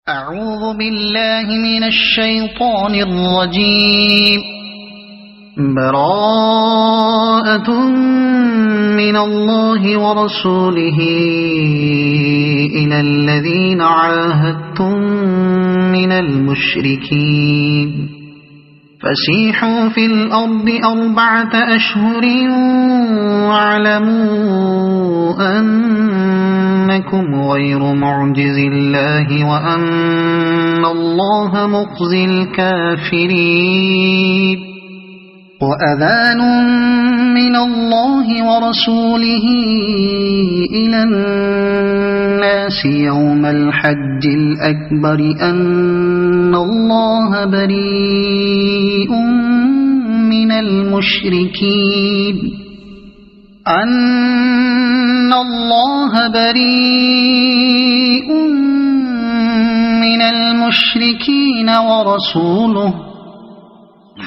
أعوذ بالله من الشيطان الرجيم. براءة من الله ورسوله إلى الذين عاهدتم من المشركين فسيحوا في الأرض 4 أشهر واعلموا أنكم غير معجز الله وأن الله مخزي الكافرين. وأذان من الله ورسوله إلى الناس يوم الحج الأكبر أن الله بريء من المشركين ورسوله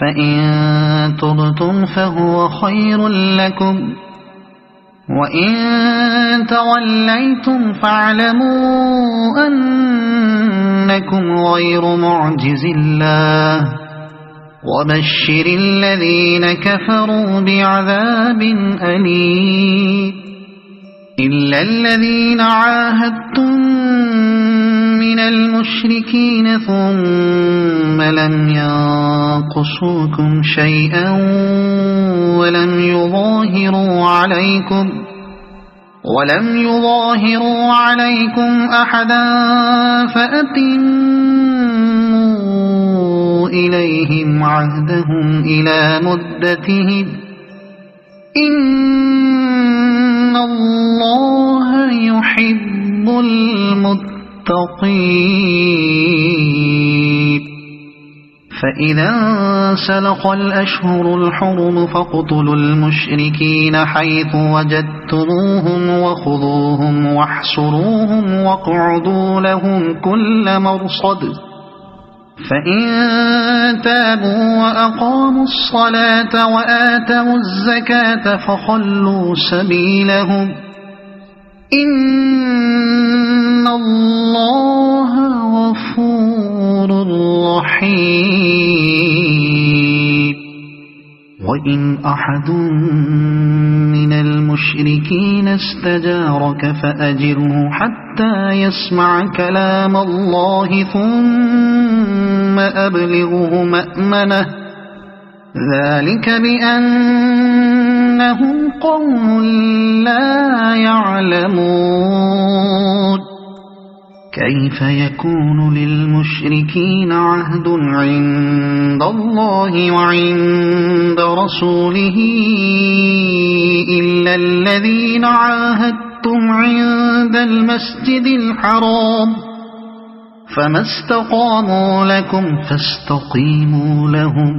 فإن تبتم فهو خير لكم وإن توليتم فاعلموا أنكم غير معجز الله وبشر الذين كفروا بعذاب أليم. إلا الذين عاهدتم من المشركين ثم لم ينقصوكم شيئا ولم يظاهروا عليكم أحدا فأتموا إليهم عهدهم إلى مدتهم إن الله يحب المتقين. فإذا انسلخ الأشهر الحرم فاقتلوا المشركين حيث وجدتموهم وخذوهم واحصروهم واقعدوا لهم كل مرصد فإن تابوا وأقاموا الصلاة وآتوا الزكاة فخلوا سبيلهم إن الله غفور رحيم. وإن أحد من المشركين استجارك فأجره حتى يسمع كلام الله ثم أبلغه مأمنه ذلك بأنهم قوم لا يعلمون. كيف يكون للمشركين عهد عند الله وعند رسوله إلا الذين عاهدتم عند المسجد الحرام فما استقاموا لكم فاستقيموا لهم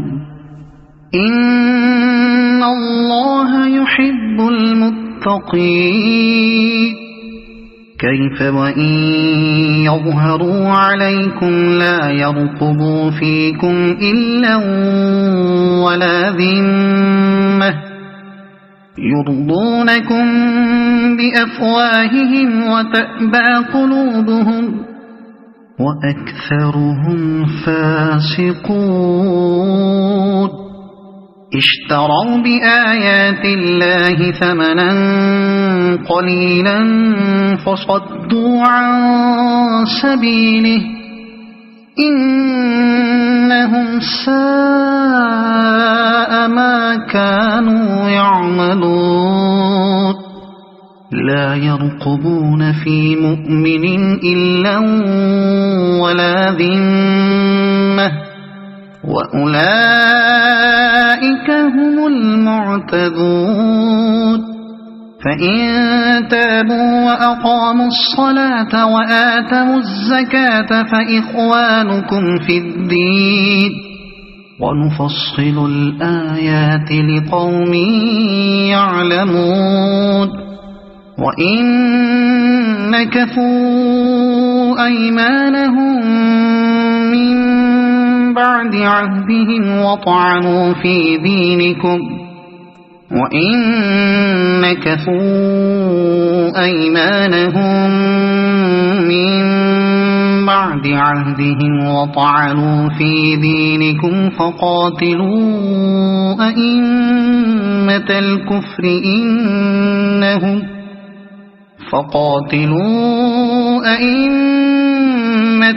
إن الله يحب المتقين. كيف وإن يظهروا عليكم لا يرقبوا فيكم إلا ولا ذمة يرضونكم بأفواههم وتأبى قلوبهم وأكثرهم فاسقون. اشتروا بآيات الله ثمنا قليلا فصدوا عن سبيله إنهم ساء ما كانوا يعملون. لا يرقبون في مؤمن إلا ولا ذمة وأولئك هم المعتدون. فإن تابوا وأقاموا الصلاة وآتوا الزكاة فإخوانكم في الدين ونفصل الآيات لقوم يعلمون. وإن نكثوا أيمانهم من بعد عهدهم وطعنوا في دينكم وإن نكثوا أيمانهم من بعد عهدهم وطعنوا في دينكم فقاتلوا أئمة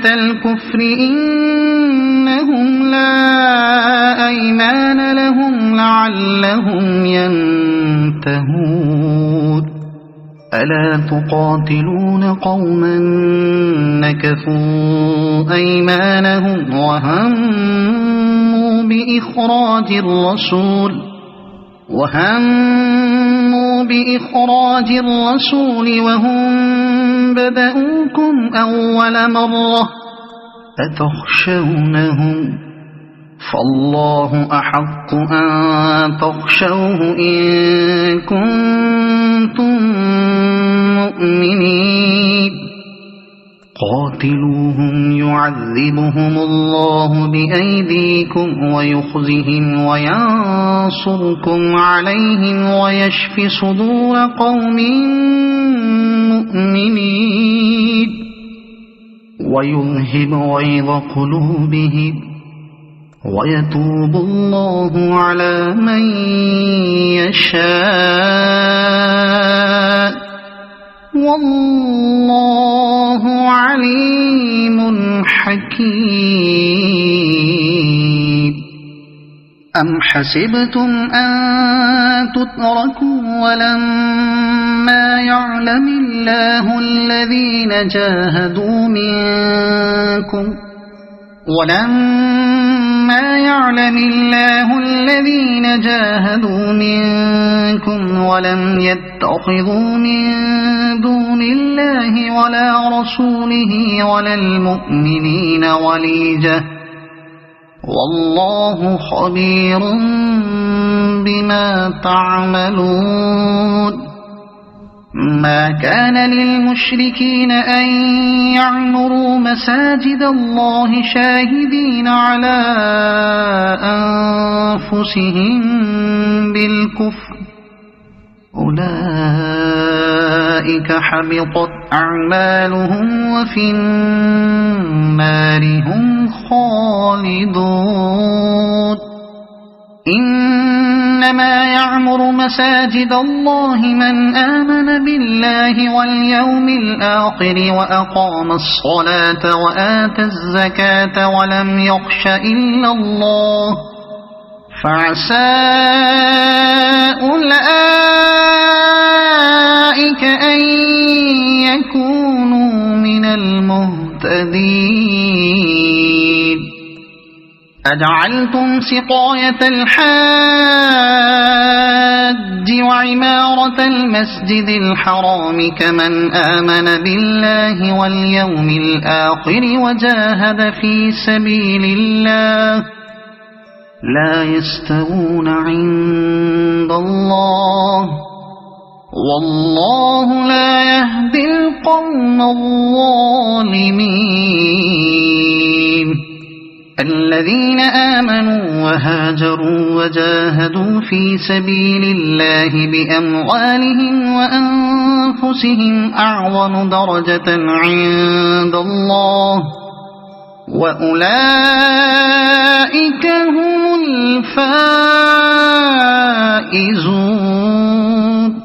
الكفر إنهم لا أيمان لهم لعلهم ينتهون ألا تقاتلون قوما نكثوا أيمانهم وهموا بإخراج الرسول وهم بدأوكم أول مرة أتخشونهم فالله أحق أن تخشوه إن كنتم مؤمنين قاتلوهم يعذبهم الله بأيديكم ويخزهم وينصركم عليهم ويشف صدور قوم مؤمنين ويذهب غيظ قلوبهم ويتوب الله على من يشاء والله عليم حكيم أم حسبتم أن تتركوا ولما يعلم الله الذين جاهدوا منكم ولم يتخذوا من دون الله ولا رسوله ولا المؤمنين وليجة والله خبير بما تعملون ما كان للمشركين أن يعمروا مساجد الله شاهدين على أنفسهم بالكفر أولئك حبطت أعمالهم وفي النار هم خالدون إنما يعمر مساجد الله من آمن بالله واليوم الآخر وأقام الصلاة وآتى الزكاة ولم يخش إلا الله فعسى أولئك أن يكونوا من المهتدين أجعلتم سقاية الحاج وعمارة المسجد الحرام كمن آمن بالله واليوم الآخر وجاهد في سبيل الله لا يستوون عند الله والله لا يهدي القوم الظالمين الذين آمنوا وهاجروا وجاهدوا في سبيل الله بأموالهم وأنفسهم أعظم درجة عند الله وأولئك هم الفائزون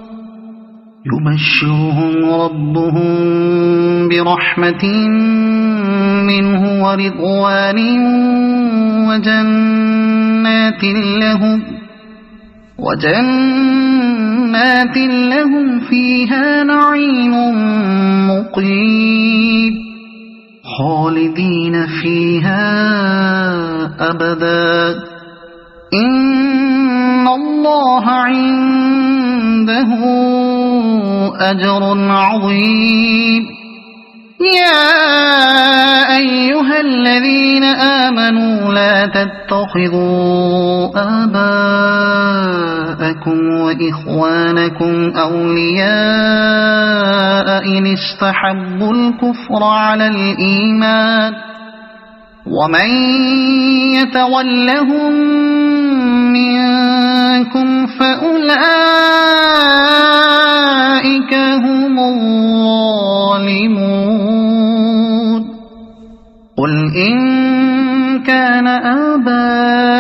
يبشرهم ربهم برحمة منه ورضوان وجنات لهم فيها نعيم مقيم خالدين فيها أبدا إن الله عنده أجر عظيم يا أيها الذين آمنوا لا تتخذوا آباءكم وإخوانكم أولياء إن استحبوا الكفر على الإيمان ومن يتولهم منكم فأولئك هم الظالمون قل إن كان آباؤكم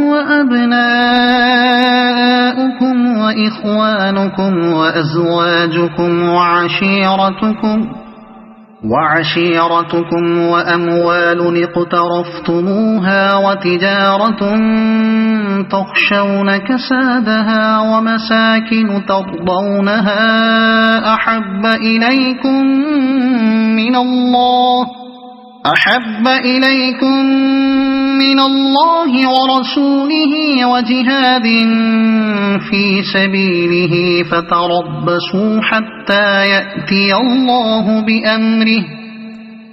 وأبناؤكم وإخوانكم وأزواجكم وعشيرتكم وأموال اقترفتموها وتجارة تخشون كسادها ومساكن ترضونها أحب إليكم من الله ورسوله وجهاد في سبيله فتربصوا حتى يأتي الله بأمره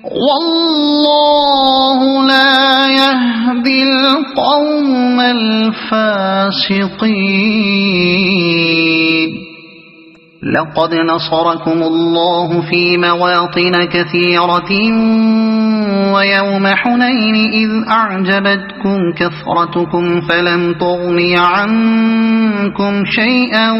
والله لا يهدي القوم الفاسقين لقد نصركم الله في مواطن كثيرة ويوم حنين إذ أعجبتكم كثرتكم فلم تغني عنكم شيئا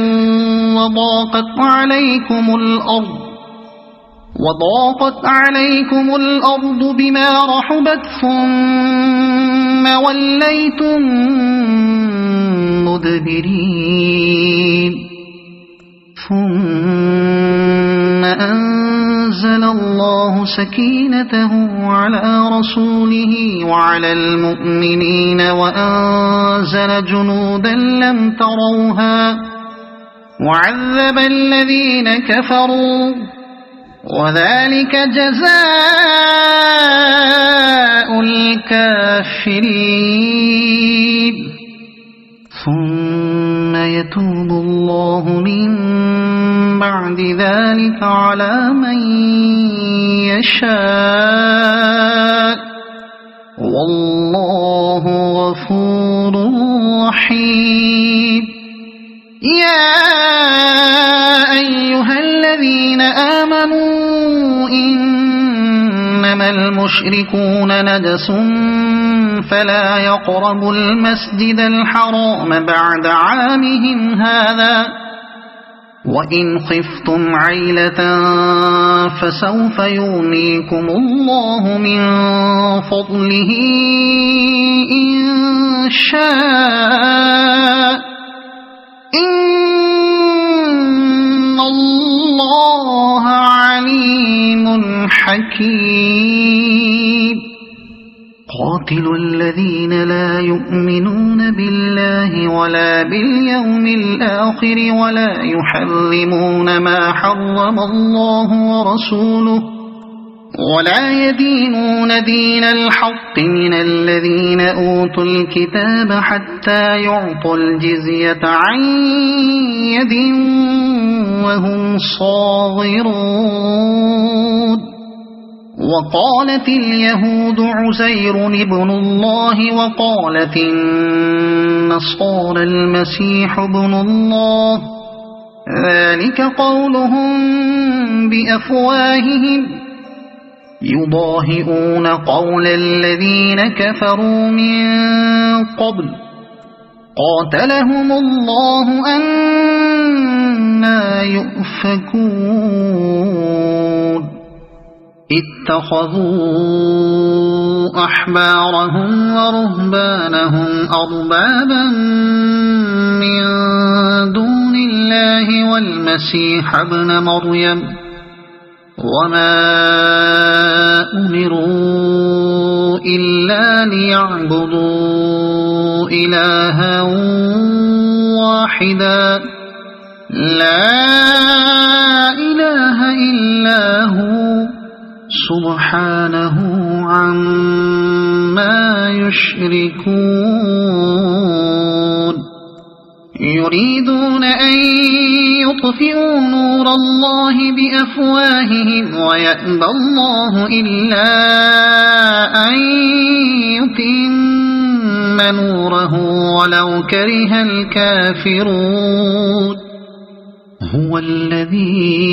وضاقت عليكم الأرض بما رحبت ثم وليتم مدبرين ثم أنزل الله سكينته على رسوله وعلى المؤمنين وأنزل جنودا لم تروها وعذب الذين كفروا وذلك جزاء الكافرين ثم يتوب الله من بعد ذلك على من يشاء والله غفور رحيم يا أيها الذين آمنوا إنما المشركون نجس فلا يقربوا المسجد الحرام بعد عامهم هذا وإن خفتم عيلة فسوف يغنيكم الله من فضله إن شاء إن الله عليم حكيم قاتلوا الذين لا يؤمنون بالله ولا باليوم الآخر ولا يحرمون ما حرم الله ورسوله ولا يدينون دين الحق من الذين أوتوا الكتاب حتى يعطوا الجزية عن يد وهم صاغرون وقالت اليهود عزير ابن الله وقالت النصارى المسيح ابن الله ذلك قولهم بأفواههم يضاهئون قول الذين كفروا من قبل قاتلهم الله أنى يؤفكون اتخذوا أحبارهم ورهبانهم أربابا من دون الله والمسيح ابن مريم وما أمروا إلا ليعبدوا إلها واحدا لا إله إلا هو سبحانه عما يشركون يريدون أن يطفئوا نور الله بأفواههم ويأبى الله إلا أن يتم نوره ولو كره الكافرون هو الذي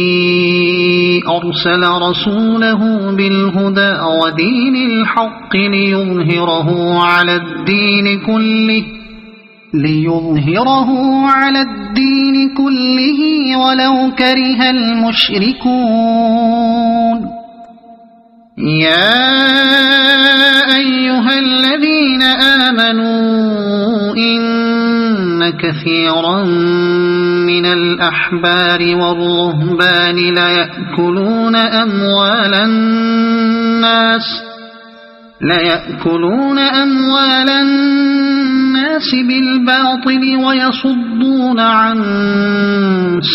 أرسل رسوله بالهدى ودين الحق ليظهره على الدين كله ولو كره المشركون يا أيها الذين آمنوا إن كثيرا من الأحبار والرهبان ليأكلون أموال الناس بالباطل ويصدون عن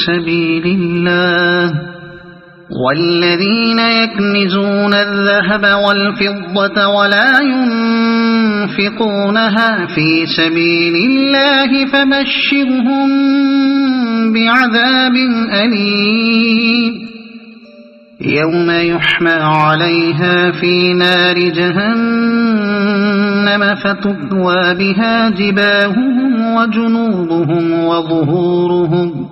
سبيل الله والذين يكنزون الذهب والفضة ولا ينفقونها في سبيل الله فبشرهم بعذاب أليم يوم يحمى عليها في نار جهنم فتكوى بها جباههم وجنوبهم وظهورهم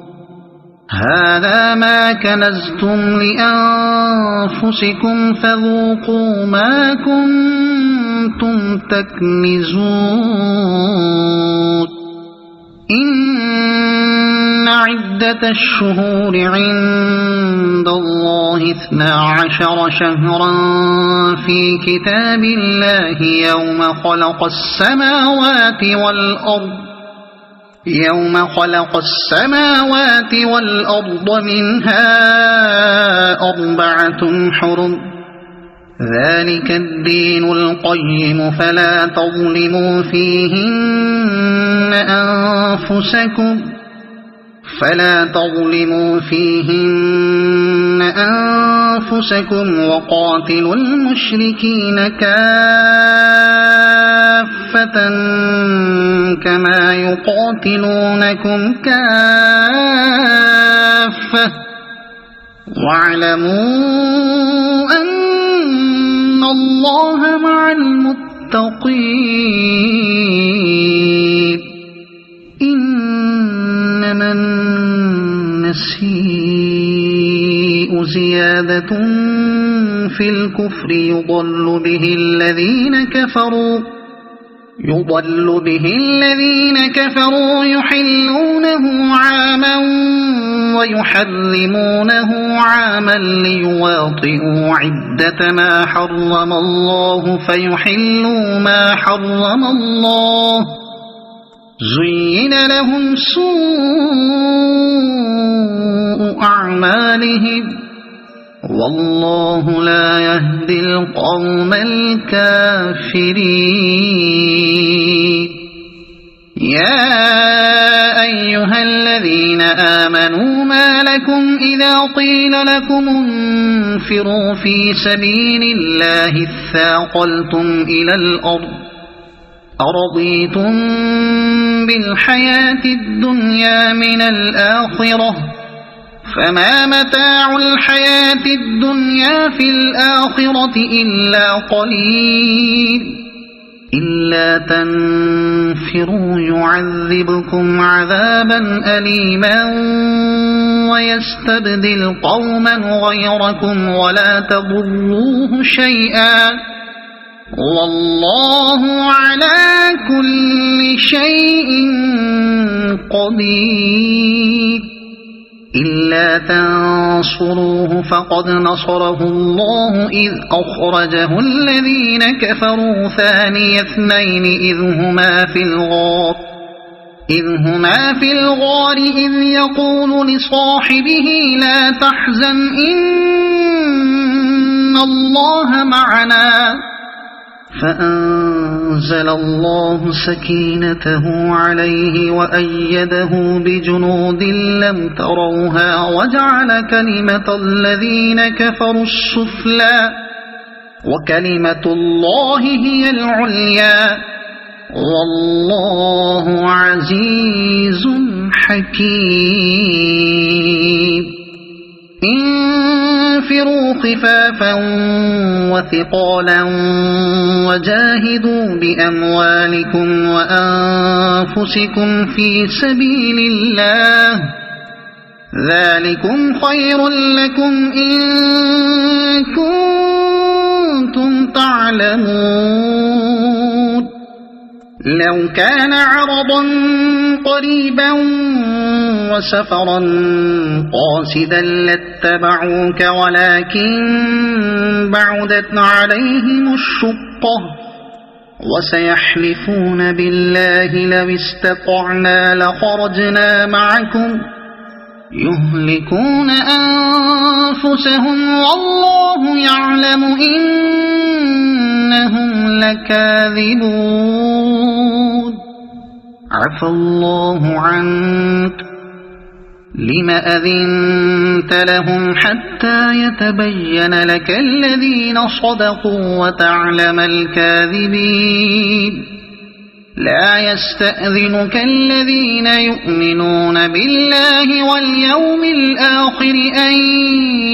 هذا ما كنزتم لأنفسكم فذوقوا ما كنتم تكنزون إن عدة الشهور عند الله 12 شهرا في كتاب الله يوم خلق السماوات والأرض منها 4 حرم ذلك الدين القيم فلا تظلموا فيهن أنفسكم وقاتلوا المشركين كافة كما يقاتلونكم كافة واعلموا أن الله مع المتقين إنما النسيء زيادة في الكفر يضل به الذين كفروا يحلونه عاما ويحرمونه عاما ليواطئوا عدة ما حرم الله فيحلوا ما حرم الله زين لهم سوء أعمالهم والله لا يهدي القوم الكافرين يا أيها الذين آمنوا ما لكم إذا قيل لكم انفروا في سبيل الله اثاقلتم إلى الأرض أرضيتم بالحياة الدنيا من الآخرة فما متاع الحياة الدنيا في الآخرة إلا قليل إلا تنفروا يعذبكم عذابا أليما ويستبدل قوما غيركم ولا تضروه شيئا والله على كل شيء قدير إلا تنصروه فقد نصره الله إذ أخرجه الذين كفروا ثاني اثنين إذ هما في الغار إذ يقول لصاحبه لا تحزن إن الله معنا فأنزل الله سكينته عليه وأيده بجنود لم تروها وجعل كلمة الذين كفروا السفلى وكلمة الله هي العليا والله عزيز حكيم انفروا خفافا وثقالا وجاهدوا بأموالكم وأنفسكم في سبيل الله ذلكم خير لكم إن كنتم تعلمون لو كان عرضا قريبا وسفرا قاصدا لاتبعوك ولكن بعدت عليهم الشقة وسيحلفون بالله لو استطعنا لخرجنا معكم يهلكون أنفسهم والله يعلم إنهم لكاذبون عفى الله عنك لم أذنت لهم حتى يتبين لك الذين صدقوا وتعلم الكاذبين لا يستأذنك الذين يؤمنون بالله واليوم الآخر أن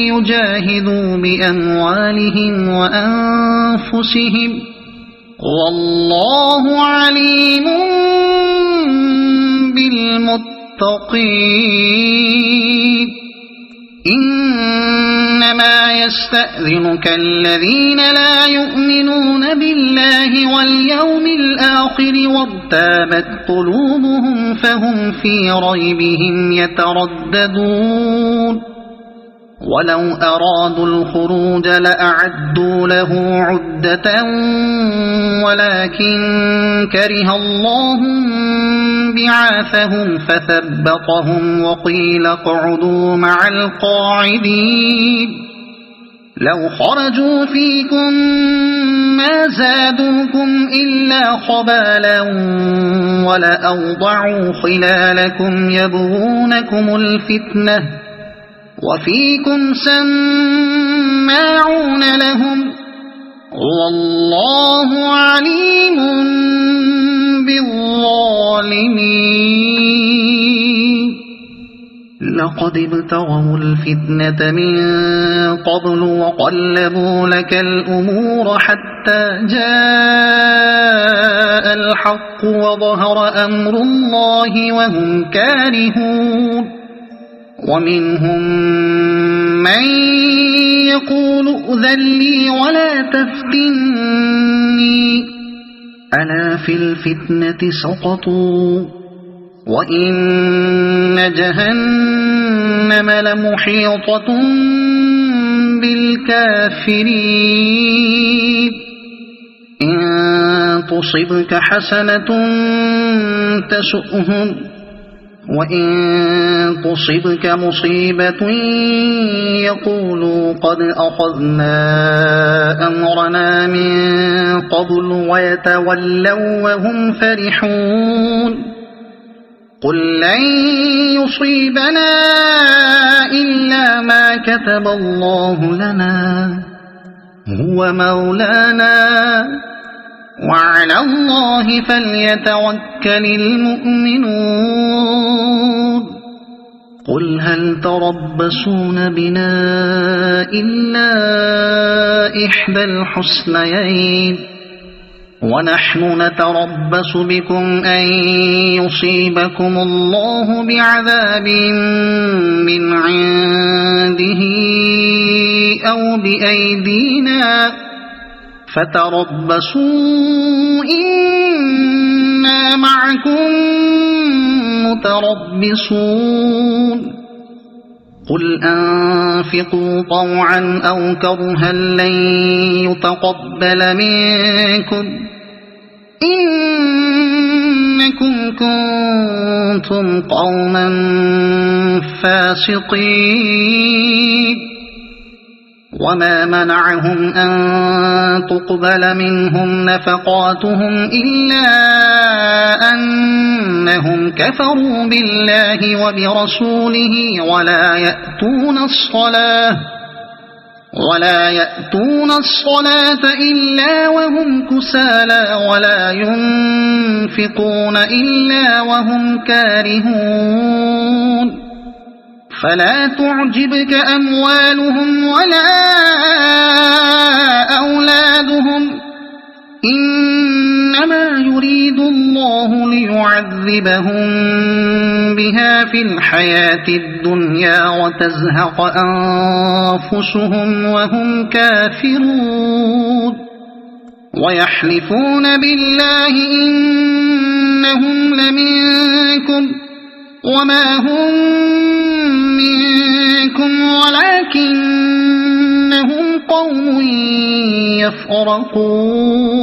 يجاهدوا بأموالهم وأنفسهم والله عليم بالمتقين إنما يستأذنك الذين لا يؤمنون بالله واليوم الآخر وارتابت قلوبهم فهم في ريبهم يترددون ولو أرادوا الخروج لأعدوا له عدة ولكن كره الله بعاثهم فثبطهم وقيل اقعدوا مع القاعدين لو خرجوا فيكم ما زادوكم إلا خبالا ولأوضعوا خلالكم يبغونكم الفتنة وفيكم سماعون لهم والله عليم بالظالمين لقد ابتغوا الفتنة من قبل وقلبوا لك الأمور حتى جاء الحق وظهر أمر الله وهم كارهون ومنهم من يقول ائذن لي ولا تفتني ألا في الفتنة سقطوا وإن جهنم لمحيطة بالكافرين إن تصبك حسنة تسؤهم وإن تصبك مصيبة يقولوا قد أخذنا أمرنا من قبل ويتولوا وهم فرحون قل لن يصيبنا إلا ما كتب الله لنا هو مولانا وعلى الله فليتوكل المؤمنون قل هل تربصون بنا إلا إحدى الحسنيين ونحن نتربص بكم أن يصيبكم الله بعذاب من عنده أو بأيدينا فتربصوا إنا معكم متربصون قل أنفقوا طوعا أو كرها لن يتقبل منكم إنكم كنتم قوما فاسقين وما منعهم أن تقبل منهم نفقاتهم إلا أنهم كفروا بالله وبرسوله ولا يأتون الصلاة إلا وهم كسالى ولا ينفقون إلا وهم كارهون فلا تعجبك أموالهم ولا أولادهم إنما يريد الله ليعذبهم بها في الحياة الدنيا وتزهق أنفسهم وهم كافرون ويحلفون بالله إن إنهم لمنكم وما هم منكم ولكنهم قوم يفرقون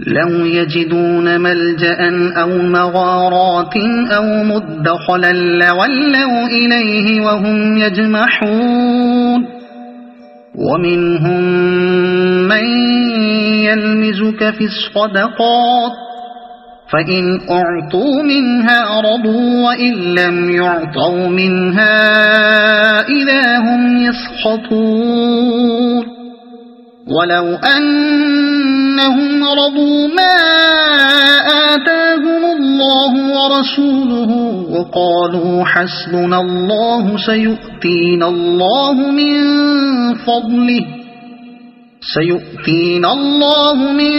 لو يجدون ملجأ أو مغارات أو مدخلا لولوا إليه وهم يجمحون ومنهم من يلمزك في الصدقات فإن أعطوا منها رضوا وإن لم يعطوا منها إذا هم يسخطون ولو أنهم رضوا ما آتاهم الله ورسوله وقالوا حسبنا الله سيؤتينا الله من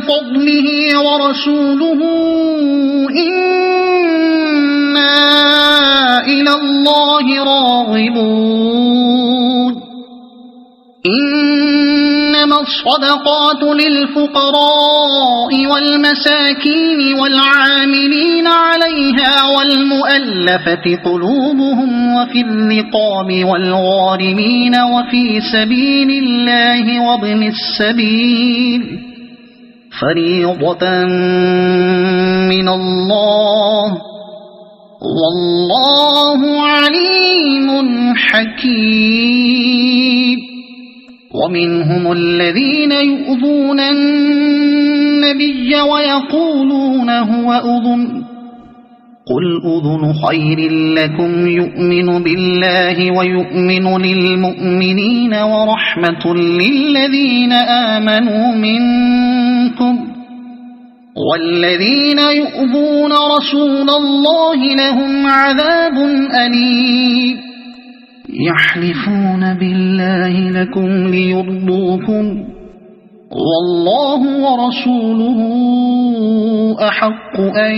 فضله ورسوله إنا إلى الله راغبون إنما الصدقات للفقراء والمساكين والعاملين عليها والمؤلفة قلوبهم وفي الرقاب والغارمين وفي سبيل الله وابن السبيل فريضة من الله والله عليم حكيم ومنهم الذين يؤذون النبي ويقولون هو أذن قل أذن خير لكم يؤمن بالله ويؤمن للمؤمنين ورحمة للذين آمنوا منكم والذين يؤذون رسول الله لهم عذاب أليم يحلفون بالله لكم ليرضوكم والله ورسوله أحق أن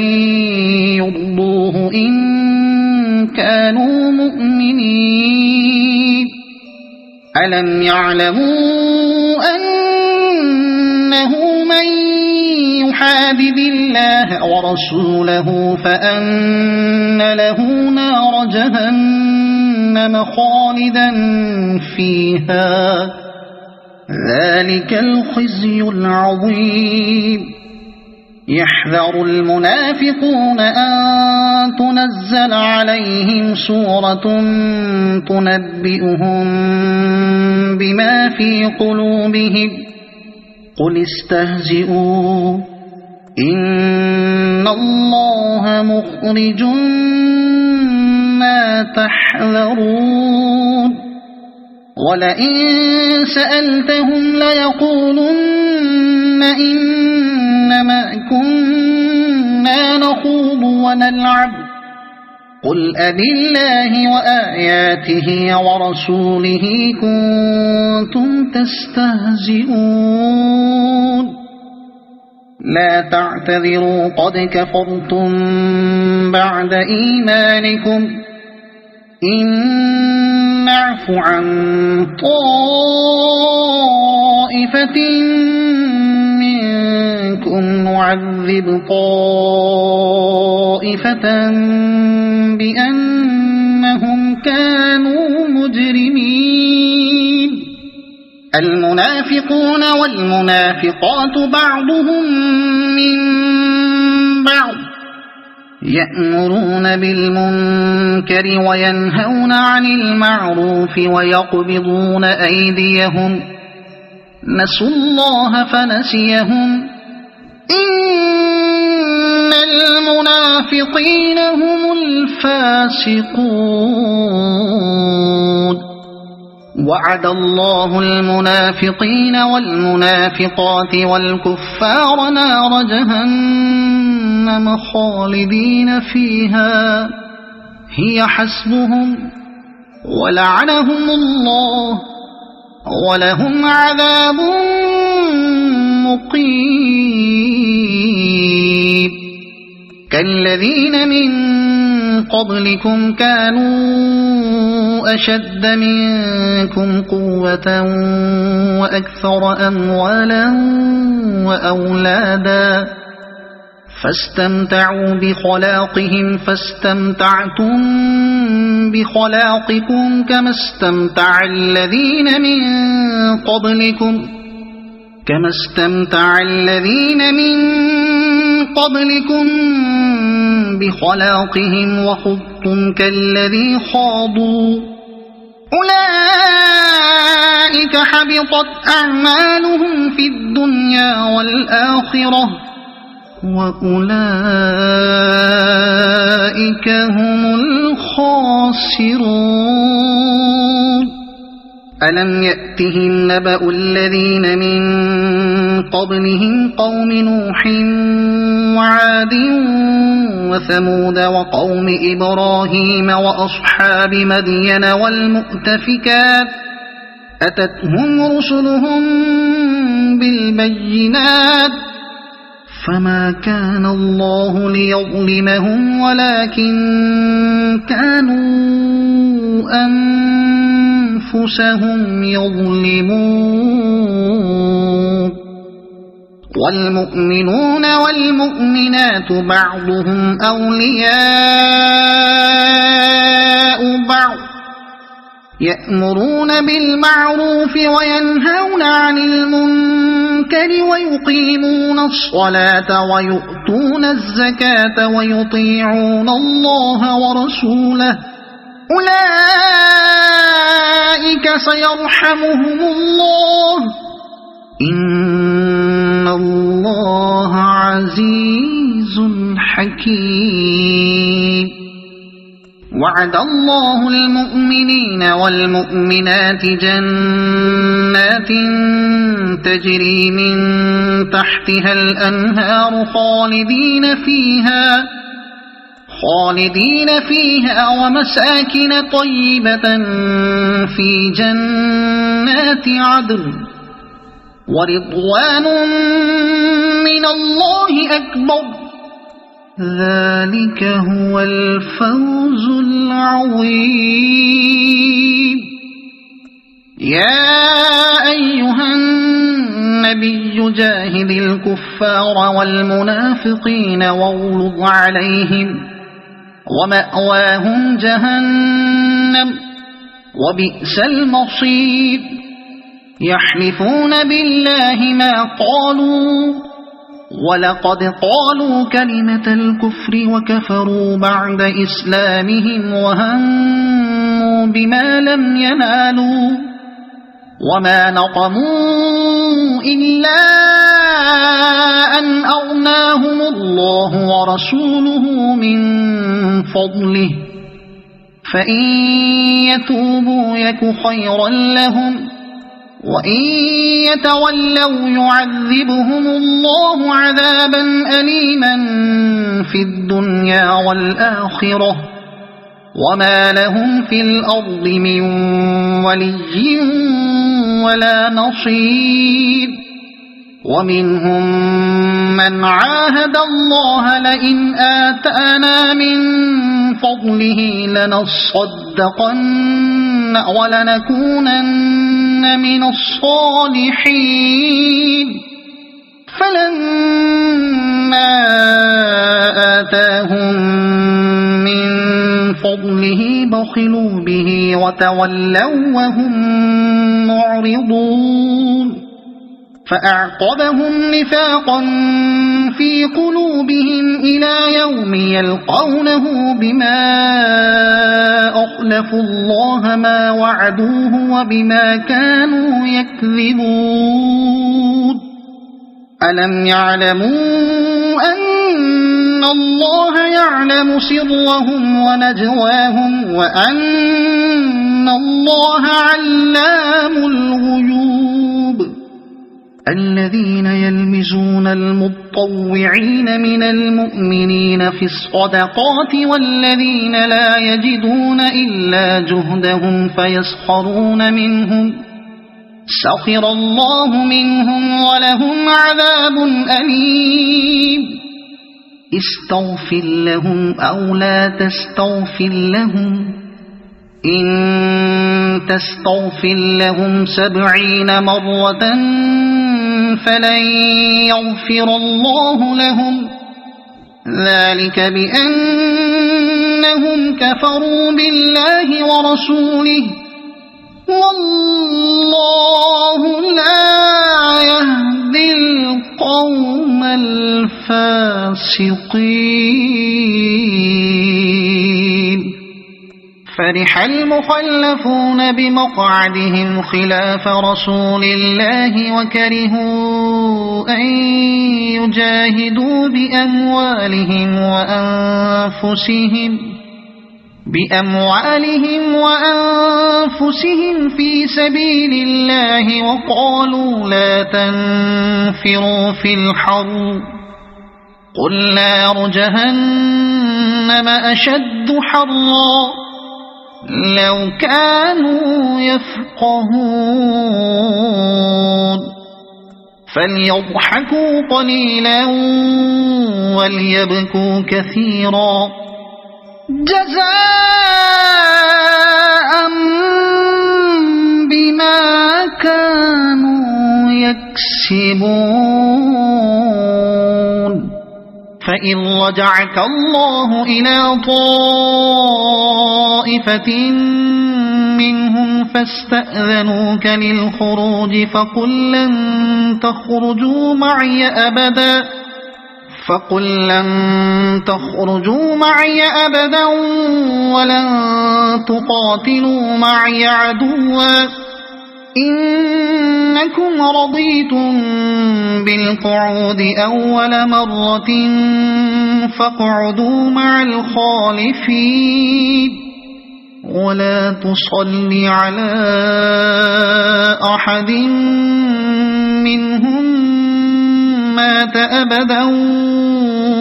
يرضوه إن كانوا مؤمنين ألم يعلموا أنه من يحادد الله ورسوله فأن له نار جهنم خالدا فيها ذلك الخزي العظيم يحذر المنافقون أن تنزل عليهم سورة تنبئهم بما في قلوبهم قل استهزئوا إن الله مخرج ما تحذرون ولئن سألتهم ليقولن إنما كنا نخوض ونلعب قل أبالله وآياته ورسوله كنتم تستهزئون لا تعتذروا قد كفرتم بعد إيمانكم إن نعف عن طائفة منكم نعذب طائفة بأنهم كانوا مجرمين المنافقون والمنافقات بعضهم من بعض يأمرون بالمنكر وينهون عن المعروف ويقبضون أيديهم نسوا الله فنسيهم إن المنافقين هم الفاسقون وعد الله المنافقين والمنافقات والكفار نار جهنم خالدين فيها هي حسبهم ولعنهم الله ولهم عذاب مقيم كالذين من قبلكم كانوا أشد منكم قوة وأكثر أموالا وأولادا فاستمتعوا بخلاقهم فاستمتعتم بخلاقكم كما استمتع الذين من قبلكم بخلاقهم وخضتم كالذي خاضوا أولئك حبطت أعمالهم في الدنيا والآخرة وأولئك هم الخاسرون ألم يأتهم نبأ الذين من قبلهم قوم نوح وعاد وثمود وقوم إبراهيم وأصحاب مدين والمؤتفكات أتتهم رسلهم بالبينات فما كان الله ليظلمهم ولكن كانوا أنفسهم يظلمون والمؤمنون والمؤمنات بعضهم أولياء بعض يأمرون بالمعروف وينهون عن المنكر ويقيمون الصلاة ويؤتون الزكاة ويطيعون الله ورسوله أولئك سيرحمهم الله إن الله عزيز حكيم وعد الله المؤمنين والمؤمنات جنات تجري من تحتها الأنهار خالدين فيها ومساكن طيبة في جنات عدن ورضوان من الله أكبر ذلك هو الفوز العظيم يا أيها النبي جاهد الكفار والمنافقين واغلظ عليهم ومأواهم جهنم وبئس المصير يحلفون بالله ما قالوا ولقد قالوا كلمة الكفر وكفروا بعد إسلامهم وهموا بما لم ينالوا وما نقموا إلا أن أغناهم الله ورسوله من فضله فإن يتوبوا يك خيرا لهم وإن يتولوا يعذبهم الله عذابا أليما في الدنيا والآخرة وما لهم في الأرض من ولي ولا نصير ومنهم من عاهد الله لئن آتانا من فضله لنصدقن ولنكونن من الصالحين فلما آتاهم من فضله بخلوا به وتولوا وهم معرضون فأعقبهم نفاقا في قلوبهم إلى يوم يلقونه بما أخلفوا الله ما وعدوه وبما كانوا يكذبون ألم يعلموا أن الله يعلم سرهم ونجواهم وأن الله علام الغيوب الذين يلمزون المطوعين من المؤمنين في الصدقات والذين لا يجدون إلا جهدهم فيسخرون منهم سخر الله منهم ولهم عذاب أليم استغفر لهم أو لا تستغفر لهم إن تستغفر لهم 70 مرة فلن يغفر الله لهم ذلك بأنهم كفروا بالله ورسوله والله لا يهدي القوم الفاسقين فرح المخلفون بمقعدهم خلاف رسول الله وكرهوا أن يجاهدوا بأموالهم وأنفسهم في سبيل الله وقالوا لا تنفروا في الحر قل نار جهنم أشد حرا لو كانوا يفقهون فليضحكوا قليلا وليبكوا كثيرا جزاء بما كانوا يكسبون فإن رجعك الله إلى طائفة منهم فاستأذنوك للخروج فقل لن تخرجوا معي أبدا ولن تقاتلوا معي عدوا إنكم رضيتم بالقعود أول مرة فاقعدوا مع الخالفين ولا تصل على أحد منهم مات أبدا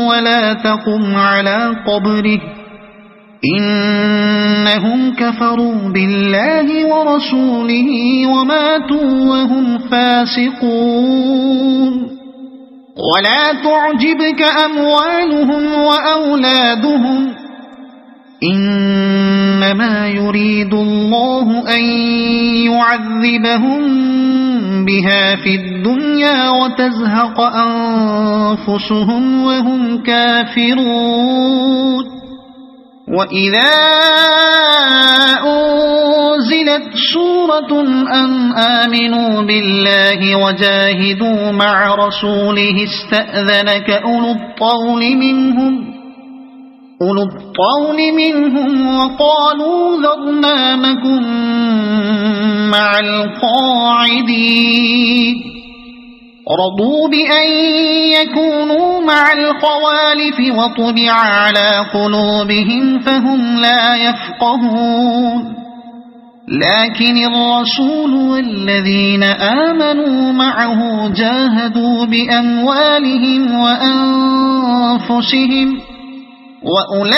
ولا تقم على قبره إنهم كفروا بالله ورسوله وماتوا وهم فاسقون ولا تعجبك أموالهم وأولادهم إنما يريد الله أن يعذبهم بها في الدنيا وتزهق أنفسهم وهم كافرون وإذا أنزلت سورة أن آمنوا بالله وجاهدوا مع رسوله استأذنك أولو الطول منهم وقالوا ذرنا نكن مع القاعدين رضوا بأن يكونوا مع الخوالف وطبع على قلوبهم فهم لا يفقهون لكن الرسول والذين آمنوا معه جاهدوا بأموالهم وأنفسهم وأولئك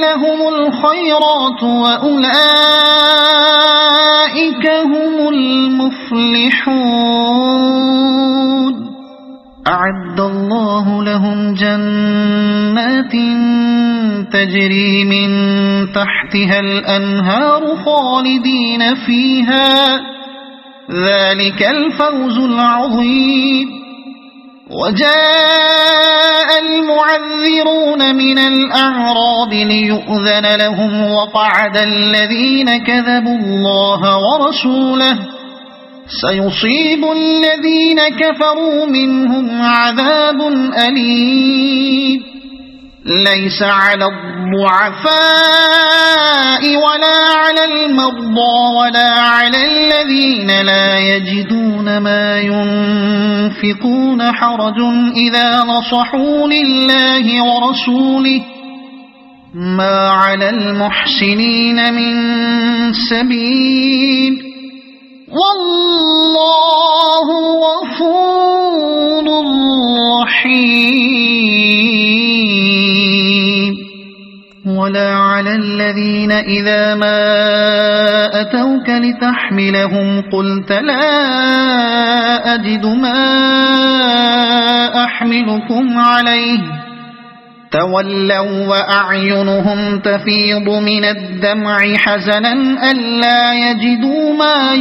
لهم الخيرات وأولئك هم المفلحون أعد الله لهم جنات تجري من تحتها الأنهار خالدين فيها ذلك الفوز العظيم وجاء المعذرون من الأعراب ليؤذن لهم وقعد الذين كذبوا الله ورسوله سيصيب الذين كفروا منهم عذاب أليم ليس على الضعفاء ولا على المرضى ولا على الذين لا يجدون ما ينفقون حرج إذا نصحوا لله ورسوله ما على المحسنين من سبيل والله غفور رحيم ولا على الذين إذا ما أتوك لتحملهم قلت لا أجد ما أحملكم عليه تولوا وأعينهم تفيض من الدمع حزنا ألا يجدوا ما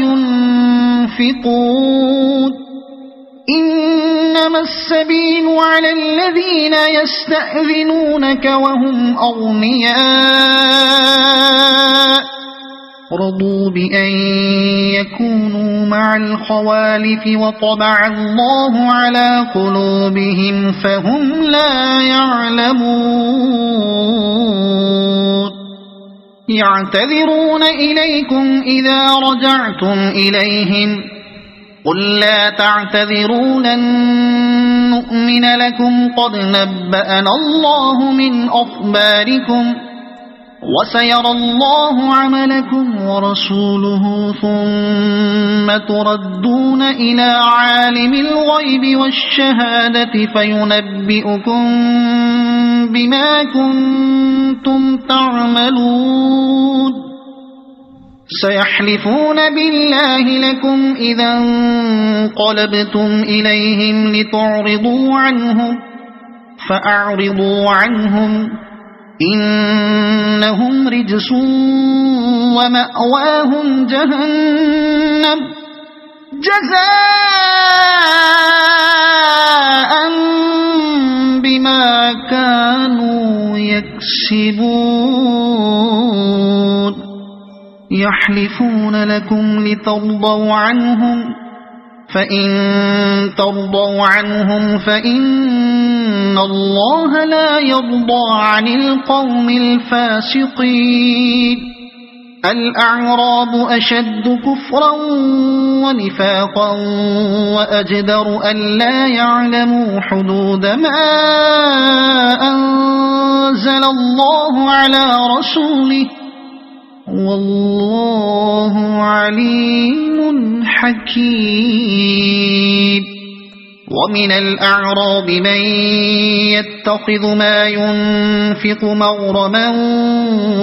ينفقون إنما السبيل على الذين يستأذنونك وهم أغنياء رضوا بأن يكونوا مع الخوالف وطبع الله على قلوبهم فهم لا يعلمون يعتذرون إليكم إذا رجعتم إليهم قل لا تعتذروا لن نؤمن لكم قد نبأنا الله من أخباركم وسيرى الله عملكم ورسوله ثم تردون إلى عالم الغيب والشهادة فينبئكم بما كنتم تعملون سيحلفون بالله لكم إذا انقلبتم إليهم لتعرضوا عنهم فأعرضوا عنهم إنهم رجس ومأواهم جهنم جزاء بما كانوا يكسبون يحلفون لكم لترضوا عنهم فإن ترضوا عنهم فإن الله لا يرضى عن القوم الفاسقين الأعراب أشد كفرا ونفاقا وأجدر ألا يعلموا حدود ما أنزل الله على رسوله والله عليم حكيم ومن الأعراب من يتخذ ما ينفق مغرما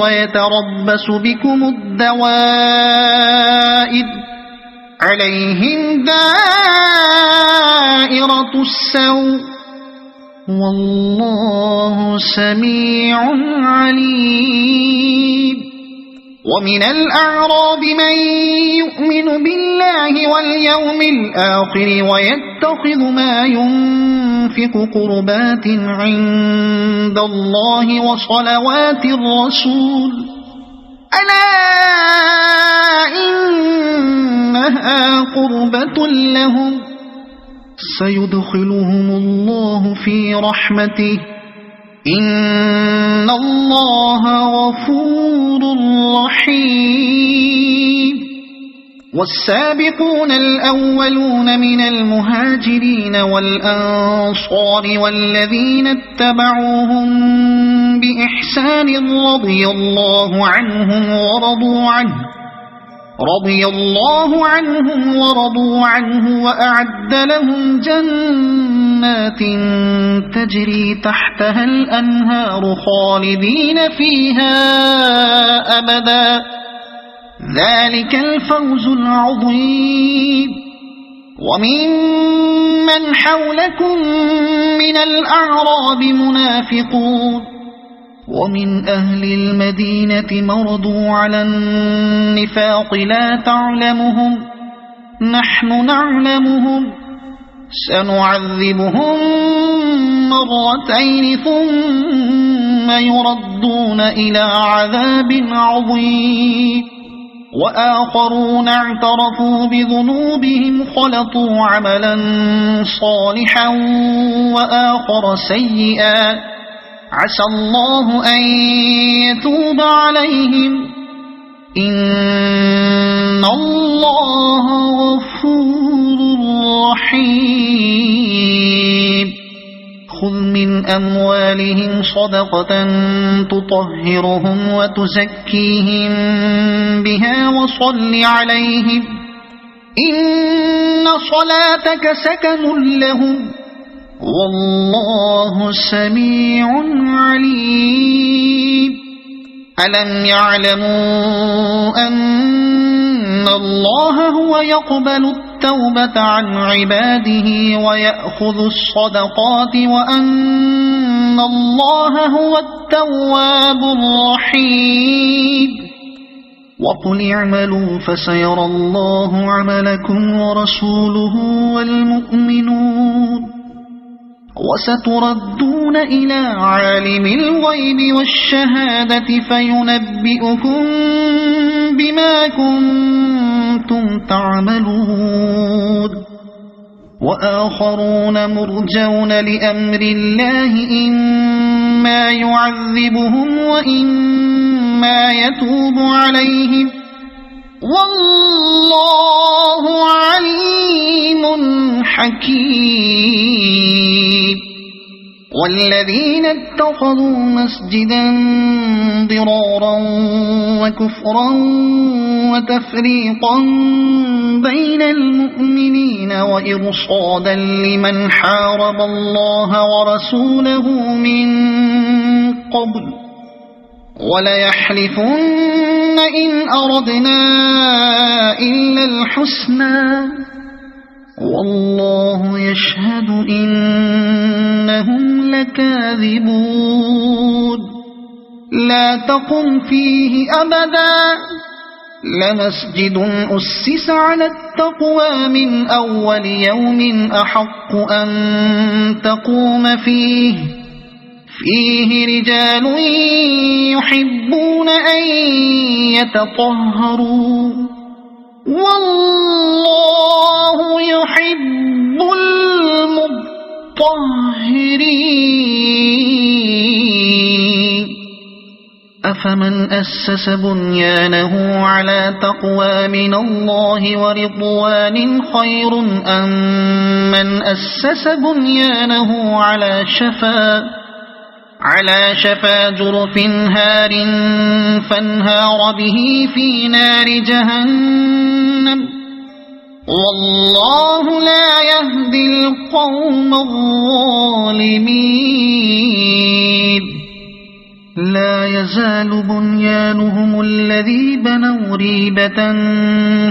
ويتربص بكم الدوائر عليهم دائرة السوء والله سميع عليم ومن الأعراب من يؤمن بالله واليوم الآخر ويتخذ ما ينفق قربات عند الله وصلوات الرسول ألا إنها قربة لهم سيدخلهم الله في رحمته إن الله غفور رحيم والسابقون الأولون من المهاجرين والأنصار والذين اتبعوهم بإحسان رضي الله عنهم ورضوا عنه وأعد لهم جنات تجري تحتها الأنهار خالدين فيها أبدا ذلك الفوز العظيم وممن حولكم من الأعراب منافقون ومن أهل المدينة مرضوا على النفاق لا تعلمهم نحن نعلمهم سنعذبهم مرتين ثم يردون إلى عذاب عظيم وآخرون اعترفوا بذنوبهم خلطوا عملا صالحا وآخر سيئا عسى الله أن يتوب عليهم إن الله غفور رحيم خذ من أموالهم صدقة تطهرهم وتزكيهم بها وصل عليهم إن صلاتك سكن لهم والله سميع عليم ألم يعلموا أن الله هو يقبل التوبة عن عباده ويأخذ الصدقات وأن الله هو التواب الرحيم وقل اعملوا فسيرى الله عملكم ورسوله والمؤمنون وستردون إلى عالم الغيب والشهادة فينبئكم بما كنتم تعملون وآخرون مرجون لأمر الله إما يعذبهم وإما يتوب عليهم والله عليم حكيم والذين اتخذوا مسجدا ضرارا وكفرا وتفريقا بين المؤمنين وإرصادا لمن حارب الله ورسوله من قبل وليحلفن إن أردنا إلا الحسنى والله يشهد إنهم لكاذبون لا تقم فيه أبدا لمسجد أسس على التقوى من أول يوم أحق أن تقوم فيه رجال يحبون أن يتطهروا والله يحب المطهرين أفمن أسس بنيانه على تقوى من الله ورضوان خير أم من أسس بنيانه على شفا جرف هار فانهار به في نار جهنم والله لا يهدي القوم الظالمين لا يزال بنيانهم الذي بنوا ريبة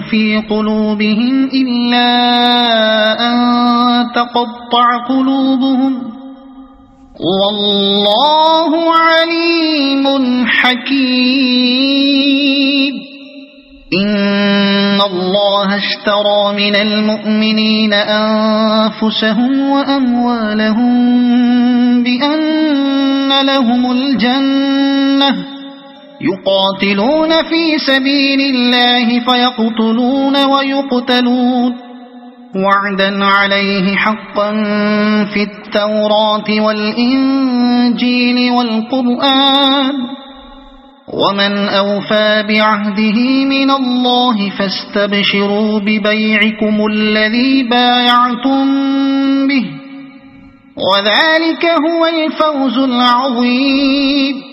في قلوبهم إلا أن تقطع قلوبهم والله عليم حكيم إن الله اشترى من المؤمنين أنفسهم وأموالهم بأن لهم الجنة يقاتلون في سبيل الله فيقتلون ويقتلون وعدا عليه حقا في التوراة والإنجيل والقرآن ومن أوفى بعهده من الله فاستبشروا ببيعكم الذي بايعتم به وذلك هو الفوز العظيم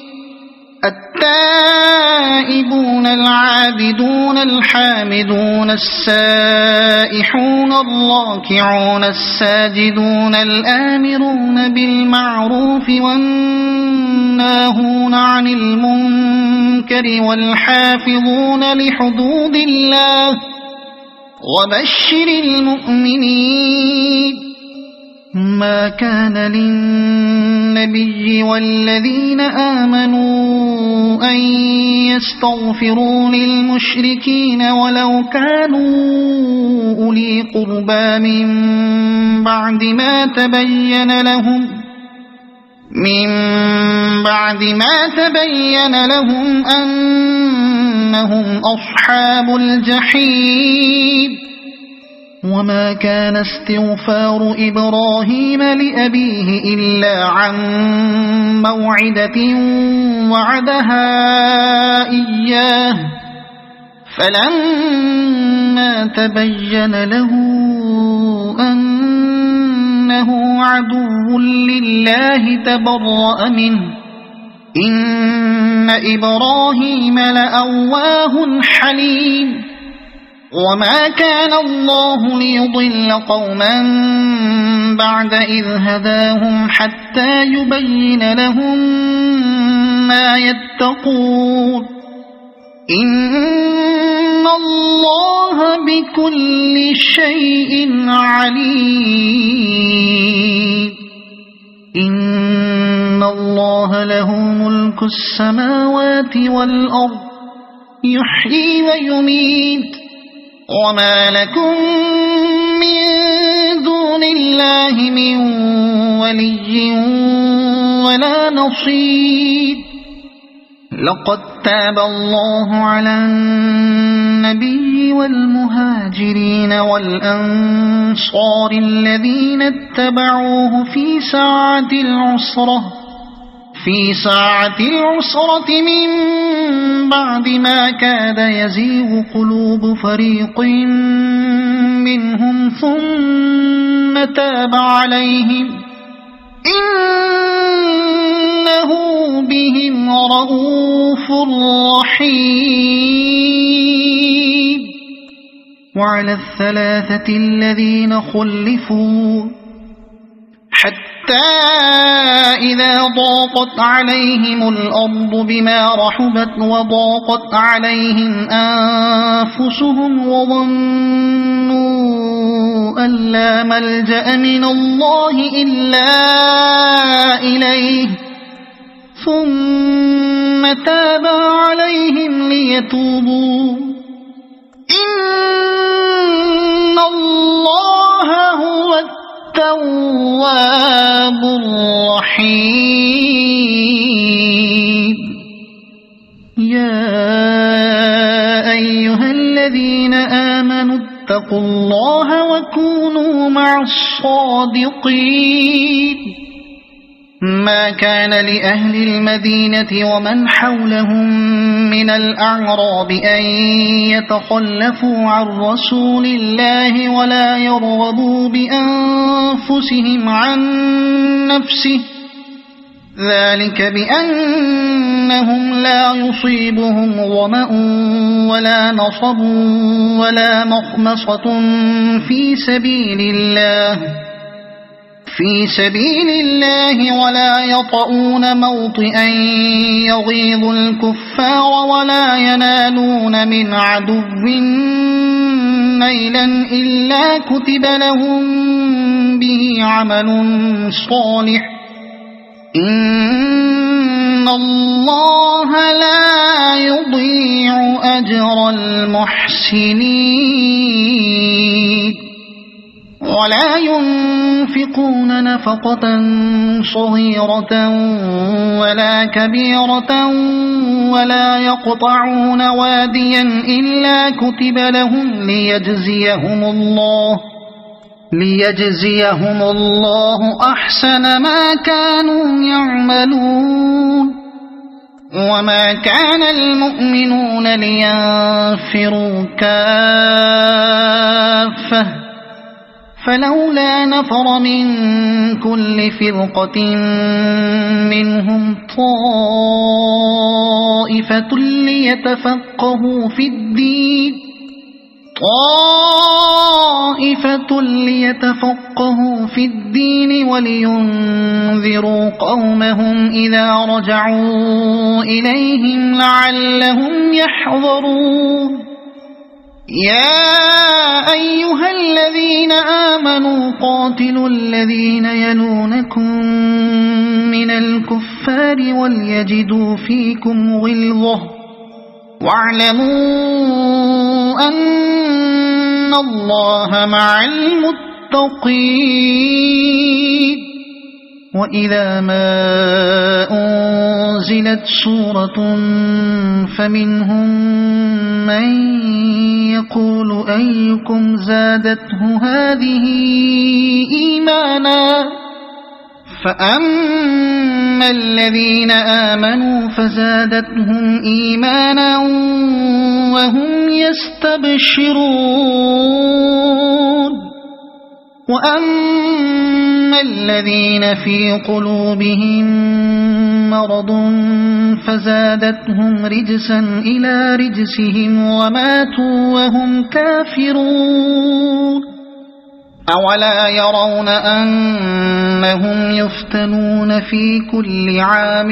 التائبون العابدون الحامدون السائحون الراكعون الساجدون الآمرون بالمعروف والناهون عن المنكر والحافظون لحدود الله وبشر المؤمنين ما كان للنبي والذين آمنوا أن يستغفروا للمشركين ولو كانوا أولي قربى من بعد ما تبين لهم أنهم أصحاب الجحيم وما كان استغفار إبراهيم لأبيه إلا عن موعدة وعدها إياه فلما تبين له أنه عدو لله تبرأ منه إن إبراهيم لأواه حليم وما كان الله ليضل قوما بعد إذ هداهم حتى يبين لهم ما يتقون إن الله بكل شيء عليم إن الله له ملك السماوات والأرض يحيي ويميت وما لكم من دون الله من ولي ولا نصير لقد تاب الله على النبي والمهاجرين والأنصار الذين اتبعوه في ساعة العسرة من بعد ما كاد يزيغ قلوب فريق منهم ثم تاب عليهم إنه بهم رءوف رحيم وعلى الثلاثة الذين خلفوا حتى إذا ضاقت عليهم الأرض بما رحبت وضاقت عليهم أنفسهم وظنوا أن لا ملجأ من الله إلا إليه ثم تاب عليهم ليتوبوا إن الله هو التواب الرحيم يا أيها الذين آمنوا اتقوا الله وكونوا مع الصادقين ما كان لأهل المدينة ومن حولهم من الأعراب أن يتخلفوا عن رسول الله ولا يرغبوا بأنفسهم عن نفسه ذلك بأنهم لا يصيبهم ظمأ ولا نصب ولا مخمصة في سبيل الله ولا يطؤون موطئا يغيظ الكفار ولا ينالون من عدو نيلا إلا كتب لهم به عمل صالح إن الله لا يضيع أجر المحسنين ولا ينفقون نفقة صغيرة ولا كبيرة ولا يقطعون واديا إلا كتب لهم ليجزيهم الله أحسن ما كانوا يعملون وما كان المؤمنون لينفروا كافة فلولا نفر من كل فرقة منهم طائفة ليتفقهوا في الدين ولينذروا قومهم إذا رجعوا إليهم لعلهم يحذرون يا أيها الذين آمنوا قاتلوا الذين يلونكم من الكفار وليجدوا فيكم غلظة واعلموا أن الله مع المتقين وإذا ما أنزلت سورة فمنهم من يقول أيكم زادته هذه إيمانا فأما الذين آمنوا فزادتهم إيمانا وهم يستبشرون وأما الذين في قلوبهم مرض فزادتهم رجسا إلى رجسهم وماتوا وهم كافرون أولا يرون أنهم يفتنون في كل عام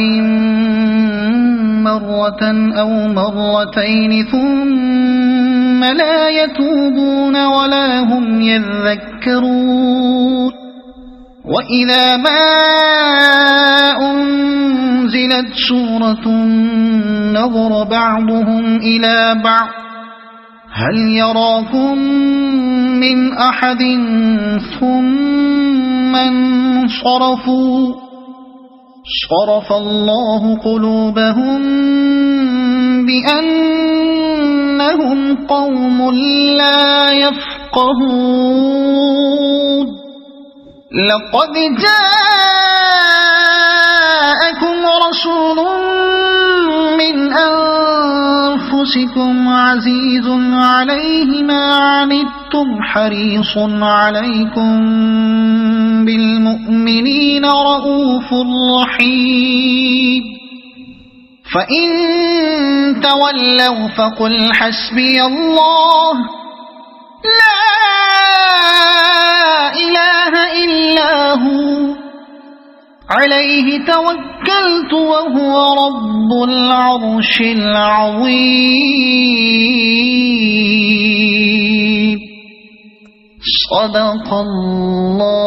مرة أو مرتين ثم لا يتوبون ولا هم يذكرون وإذا ما أنزلت سورة نظر بعضهم إلى بعض هل يراكم من أحد ثم انصرفوا صرف الله قلوبهم بأنهم قوم لا يفقهون لقد جاءكم رسول من أنفسكم عزيز عليه ما عنتم حريص عليكم بالمؤمنين رؤوف رحيم فإن تولوا فقل حسبي الله لا إله إلا هو عليه توكلت وهو رب العرش العظيم صدق الله